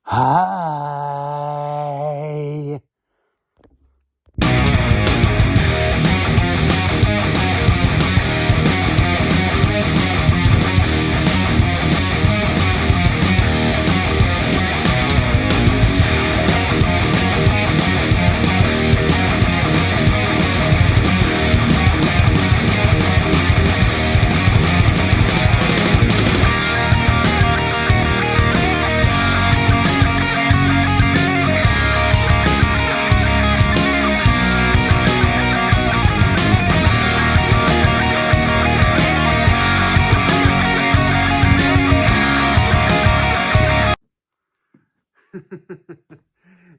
Hi.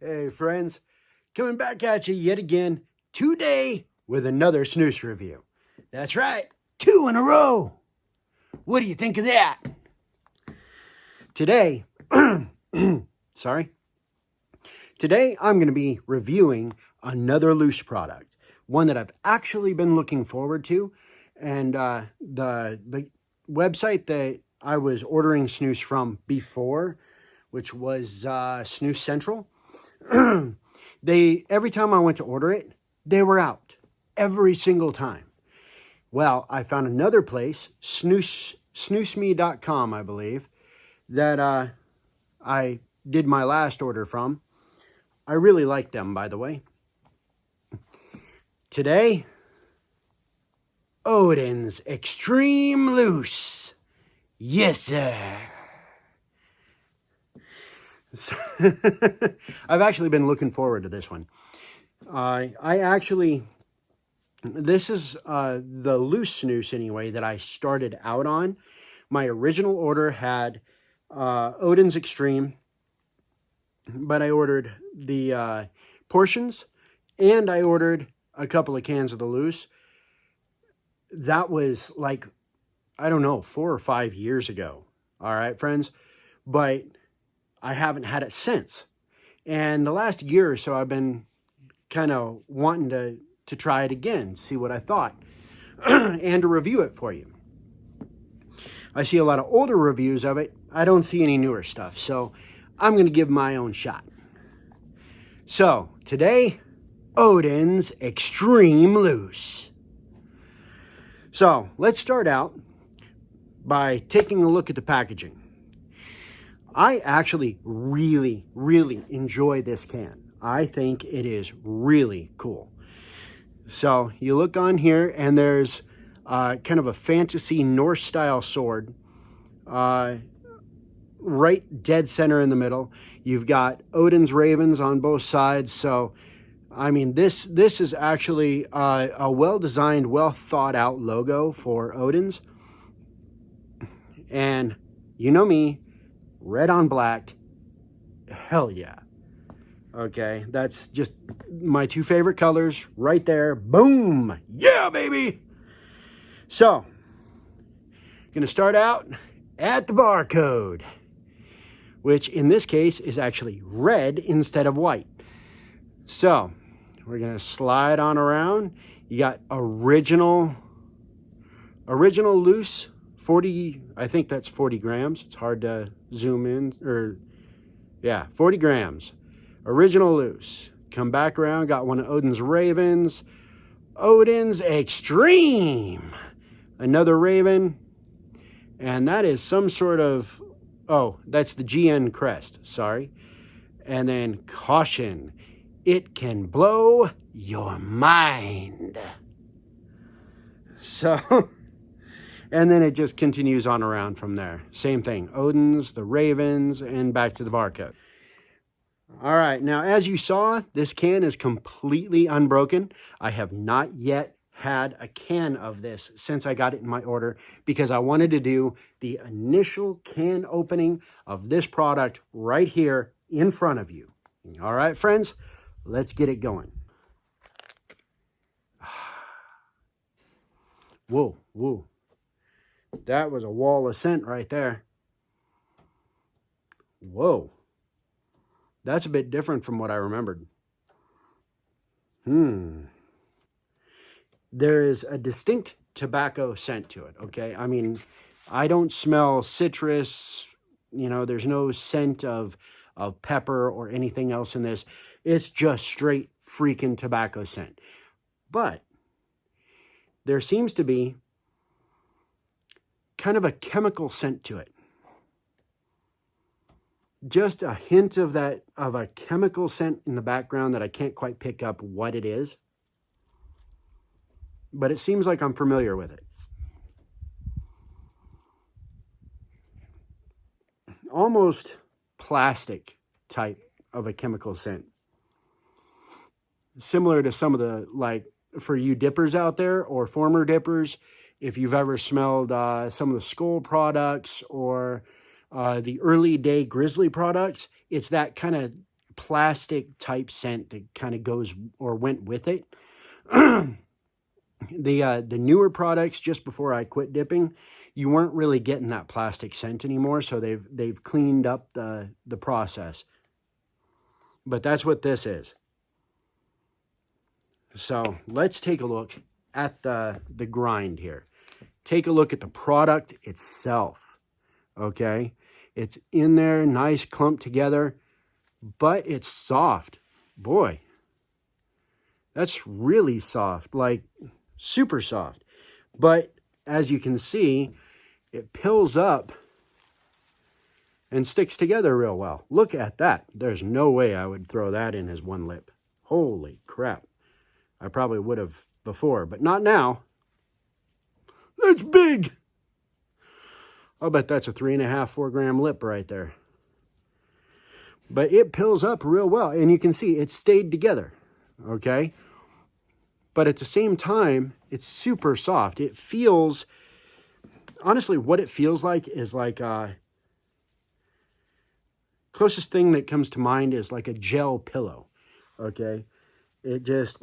Hey friends, coming back at you yet again today with another snooze review. That's right, 2 in a row. What do you think of that? Today, Today I'm going to be reviewing another loose product, one that I've actually been looking forward to, and the website that I was ordering snooze from before, which was Snooze Central. Every time I went to order it, they were out every single time. Well, I found another place, snoozeme.com, I believe, that I did my last order from. I really like them, by the way. Today, Odens Extreme Loose. Yes, sir. I've actually been looking forward to this one. This is the loose snooze anyway that I started out on. My original order had Odens Extreme, but I ordered the portions and I ordered a couple of cans of the loose. That was like, I don't know, 4 or 5 years ago. All right, friends, but I haven't had it since. And the last year or so, I've been kind of wanting to try it again, see what I thought, and to review it for you. I see a lot of older reviews of it. I don't see any newer stuff, so I'm going to give my own shot. So, today, Odens Extreme Loose. So, let's start out by taking a look at the packaging. I actually really, really enjoy this can. I think it is really cool. So you look on here and there's kind of a fantasy Norse style sword right dead center in the middle. You've got Odin's ravens on both sides. So, I mean, this is actually a well-designed, well-thought-out logo for Odin's. And you know me, red on black, hell yeah. Okay, that's just my 2 favorite colors right there. Boom! Yeah, baby! So, going to start out at the barcode, which in this case is actually red instead of white. So, we're going to slide on around. You got original loose, 40, I think that's 40 grams. It's hard to zoom in, 40 grams. Original loose. Come back around, got one of Odin's ravens. Odin's Extreme. Another raven. And that is some sort of, that's the GN crest, sorry. And then caution, it can blow your mind. So, and then it just continues on around from there. Same thing, Odin's, the ravens, and back to the barcode. All right, now as you saw, this can is completely unbroken. I have not yet had a can of this since I got it in my order because I wanted to do the initial can opening of this product right here in front of you. All right, friends, let's get it going. Whoa, whoa. That was a wall of scent right there. Whoa. That's a bit different from what I remembered. There is a distinct tobacco scent to it, okay? I mean, I don't smell citrus, there's no scent of of pepper or anything else in this. It's just straight freaking tobacco scent. But there seems to be kind of a chemical scent to it. Just a hint of that, of a chemical scent in the background that I can't quite pick up what it is. But it seems like I'm familiar with it. Almost plastic type of a chemical scent. Similar to some of the, like, for you dippers out there or former dippers, if you've ever smelled some of the Skull products or the early day Grizzly products, it's that kind of plastic type scent that kind of goes or went with it. The newer products, just before I quit dipping, you weren't really getting that plastic scent anymore, so they've cleaned up the process. But that's what this is. So let's take a look at the grind here. Take a look at the product itself. Okay, it's in there, nice clumped together, but it's soft. Boy, that's really soft, like super soft. But as you can see, it pills up and sticks together real well. Look at that. There's no way I would throw that in as one lip. Holy crap. I probably would have before, but not now. That's big. I'll bet that's a 3.5, 4 gram lip right there. But it pills up real well, and you can see it stayed together, okay? But at the same time, it's super soft. It feels, honestly, what it feels like is like, closest thing that comes to mind is like a gel pillow, okay? It just,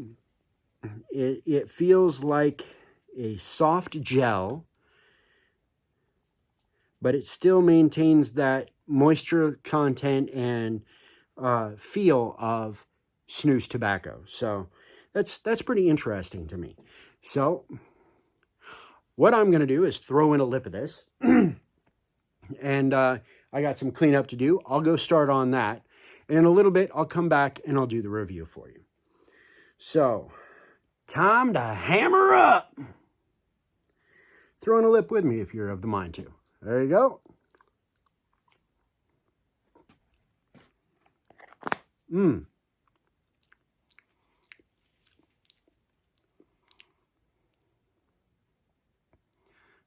it feels like a soft gel, but it still maintains that moisture content and feel of snus tobacco. So that's pretty interesting to me. So what I'm going to do is throw in a lip of this. And I got some cleanup to do. I'll go start on that. And in a little bit, I'll come back and I'll do the review for you. So, time to hammer up. Throw in a lip with me if you're of the mind to. There you go.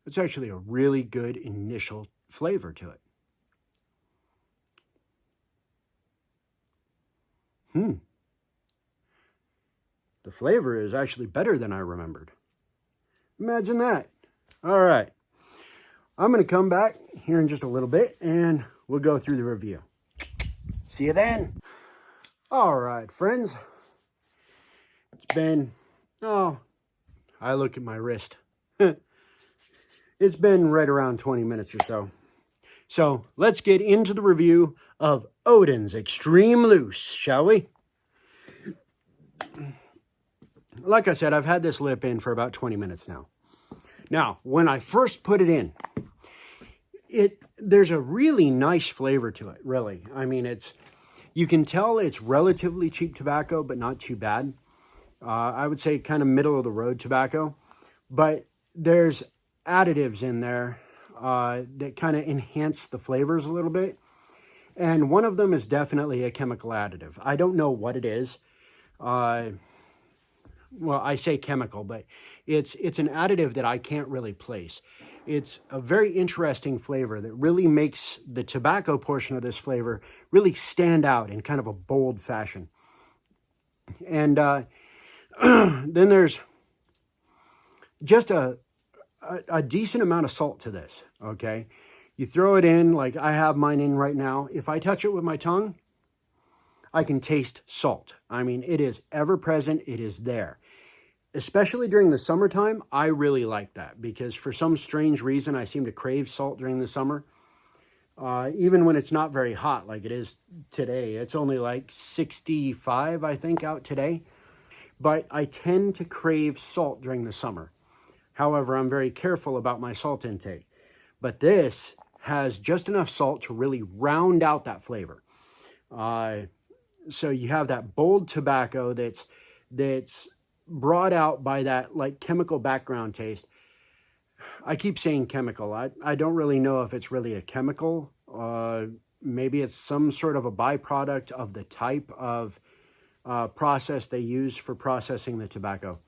It's actually a really good initial flavor to it. The flavor is actually better than I remembered. Imagine that. All right. I'm going to come back here in just a little bit and we'll go through the review. See you then. All right, friends. It's been, I look at my wrist. It's been right around 20 minutes or so. So let's get into the review of Odens Extreme Loose, shall we? Like I said, I've had this lip in for about 20 minutes now. Now, when I first put it in, there's a really nice flavor to it, really. I mean, you can tell it's relatively cheap tobacco, but not too bad. I would say kind of middle of the road tobacco, but there's additives in there that kind of enhance the flavors a little bit. And one of them is definitely a chemical additive. I don't know what it is. Well, I say chemical, but it's an additive that I can't really place. It's a very interesting flavor that really makes the tobacco portion of this flavor really stand out in kind of a bold fashion. And then there's just a decent amount of salt to this, okay? You throw it in, like I have mine in right now. If I touch it with my tongue, I can taste salt. I mean, it is ever present. It is there. Especially during the summertime, I really like that because for some strange reason, I seem to crave salt during the summer. Even when it's not very hot like it is today. It's only like 65, I think, out today. But I tend to crave salt during the summer. However, I'm very careful about my salt intake. But this has just enough salt to really round out that flavor. So you have that bold tobacco that's brought out by that like chemical background taste. I keep saying chemical. I don't really know if it's really a chemical. Maybe it's some sort of a byproduct of the type of process they use for processing the tobacco.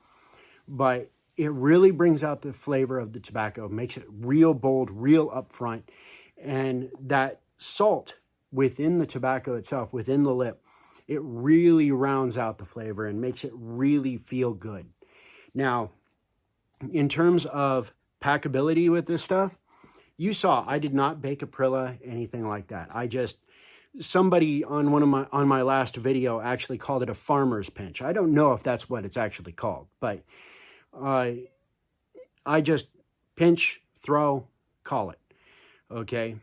But it really brings out the flavor of the tobacco, makes it real bold, real upfront. And that salt within the tobacco itself, within the lip, it really rounds out the flavor and makes it really feel good. Now, in terms of packability with this stuff, you saw I did not bake Aprilla, anything like that. Somebody on my last video actually called it a farmer's pinch. I don't know if that's what it's actually called, but I just pinch, throw, call it. Okay.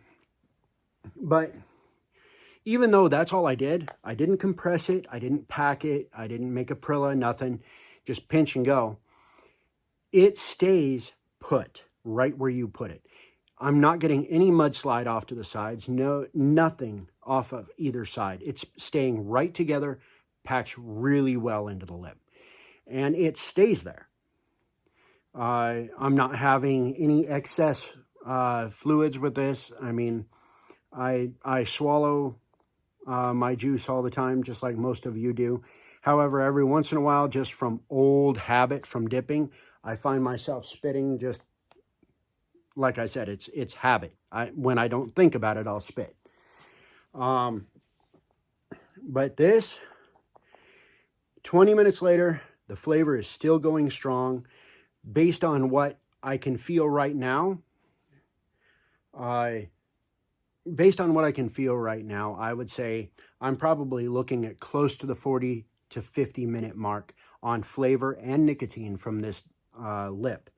But even though that's all I did, I didn't compress it, I didn't pack it, I didn't make Aprilla, nothing, just pinch and go. It stays put right where you put it. I'm not getting any mudslide off to the sides, nothing off of either side. It's staying right together, packs really well into the lip, and it stays there. I'm not having any excess fluids with this. I mean, I swallow my juice all the time, just like most of you do. However, every once in a while, just from old habit from dipping, I find myself spitting. Just like I said, it's habit. When I don't think about it, I'll spit. But this, 20 minutes later, the flavor is still going strong. Based on what I can feel right now, I would say I'm probably looking at close to the 40 to 50 minute mark on flavor and nicotine from this lip.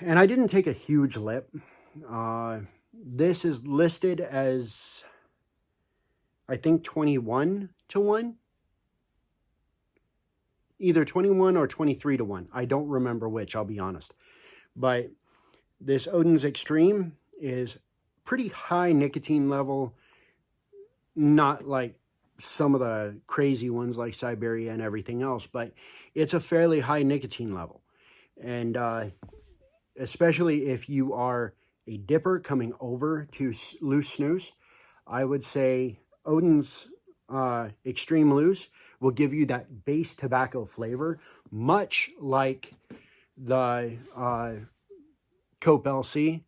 And I didn't take a huge lip. This is listed as, I think, 21 to 1. Either 21 or 23 to 1. I don't remember which, I'll be honest. But this Odens Extreme is pretty high nicotine level. Not like some of the crazy ones like Siberia and everything else, but it's a fairly high nicotine level. And especially if you are a dipper coming over to loose snus, I would say Odens Extreme Loose will give you that base tobacco flavor, much like the Cope LC.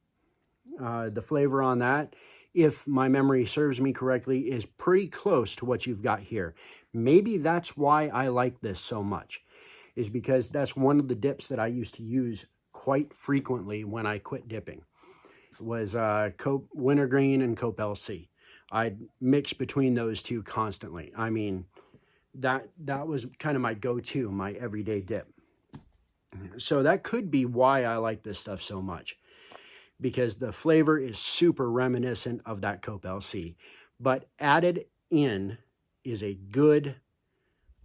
The flavor on that, if my memory serves me correctly, is pretty close to what you've got here. Maybe that's why I like this so much, is because that's one of the dips that I used to use quite frequently when I quit dipping. It was Cope Wintergreen and Cope LC. I'd mix between those two constantly. I mean, that was kind of my go-to, my everyday dip. So that could be why I like this stuff so much, because the flavor is super reminiscent of that Cope LC, but added in is a good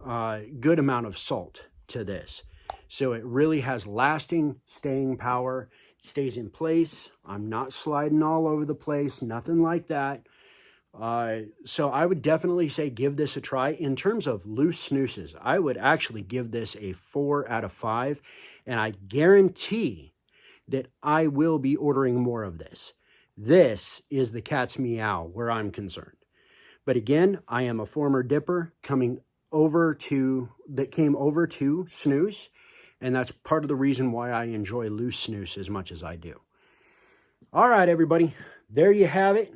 amount of salt to this. So it really has lasting staying power. It stays in place. I'm not sliding all over the place, nothing like that. So I would definitely say give this a try. In terms of loose snoozes, I would actually give this a 4 out of 5, and I guarantee that I will be ordering more of this. This is the cat's meow where I'm concerned. But again, I am a former dipper came over to snooze, and that's part of the reason why I enjoy loose snooze as much as I do. All right, everybody, there you have it.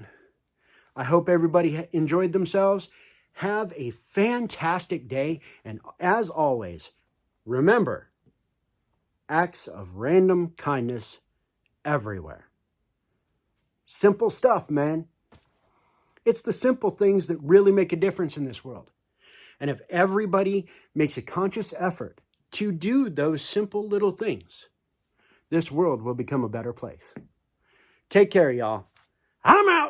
I hope everybody enjoyed themselves. Have a fantastic day, and as always, remember, acts of random kindness everywhere. Simple stuff, man. It's the simple things that really make a difference in this world. And if everybody makes a conscious effort to do those simple little things, this world will become a better place. Take care, y'all. I'm out.